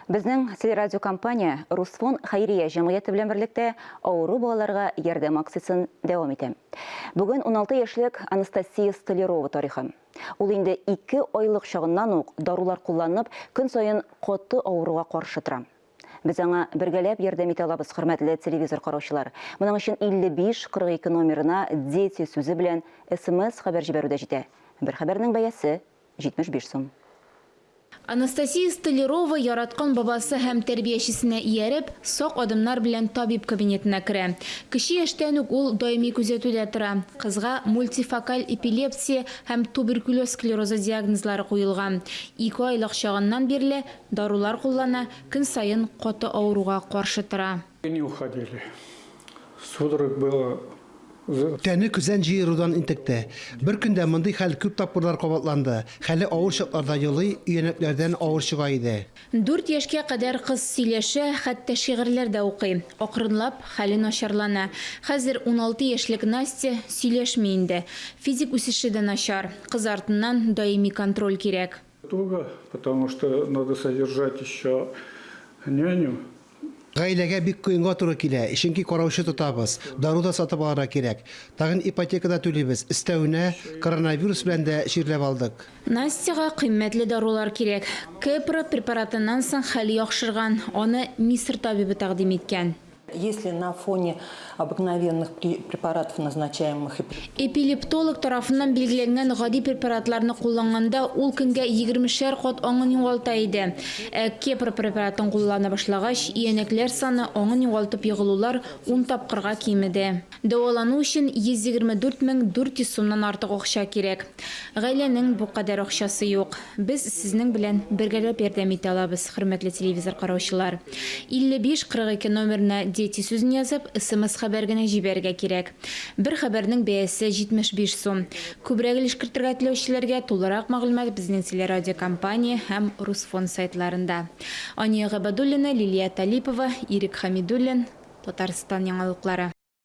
Безнең телерадиокомпания Русфон Хайрия җәмгыяте белән берлектә авыру балаларга ярдәм акциясын дәвам итә. Бүген 16 яшьлек Анастасия Столярова тарихы. Ул инде 2 айлык чагыннан ук дарулар кулланып, көн саен каты авыруга каршы тора. Без аңа бергәләп ярдәм итә алабыз, хөрмәтле телевизор караучылар. Моның өчен 55-42 номерына «Дети» сүзе белән СМС хәбәр җибәрүдә җитә. Бер хәбәрнең бәясе 75 сум. Анастасия Столярова яраткан бабасы һәм тәрбиячесенә ияреп, сак адымнар белән табиб кабинетына керә. Кече яшьтән үк ул даими күзәтүдә тора. Кызга мультифокаль эпилепсия һәм туберкулез склерозы диагнозлары куелган. 2 айлык чагыннан бирле дарулар куллана, көн саен каты авыруга каршы тора. Не уходили. Судорог было. Тәне күзән җыерудан интекте. Бер көндә мондый хәл күп тапкырлар кабатланды. Хәле авыр чакларда елый, өянәкләрдән авыр чыга иде. 4 яшькә кадәр кыз сөйләшә, хәтта шигырьләр дә укый. Акрынлап хәле начарлана. Хәзер 16 яшьлек Настя сөйләшми инде. Физик үсеше дә начар. Кыз артыннан даими контроль кирәк. Туго, потому что надо содержать еще няню. Гаиләгә бик кыенга туры килә. Чөнки караучы тотабыз. Дару да сатып алырга кирәк. Тагын ипотекада түлибез. Өстәвенә коронавирус белән дә чирләп алдык. Настяга кыйммәтле дарулар кирәк. Кепра препаратыннан соң хәле яхшырган. Аны Мисыр табибы тәкъдим иткән. Если на фоне обыкновенных препаратов, назначаемых эпилептолог тарафыннан билгеләнгән гади препаратларны кулланганда ул көнгә 20 кат аңын югалта иде. Кепра препаратын куллана башлагач, иянәкләр саны аңын югалтып егылулар 10 тапкырга кимеде. Дәвалану өчен 124 сумнан артык акча кирәк. Гаиләнең бу кадәр акчасы юк. Без сезнең белән бергәләп ярдәм итә алабыз, хөрмәтле телевизор караучылар. 55-42 номерына «Дети» сүзен язып, СМС хәбәр генә җибәрергә кирәк. Бер хәбәрнең бәясе 75 сум. Күбрәк өлешкертергә теләүчеләргә тулырак мәгълүмат безнең телерадиокомпания һәм Русфон сайтларында. Ания Габадуллина, Лилия Талипова, Ирек Хамидуллин, Татарстан яңалыклары.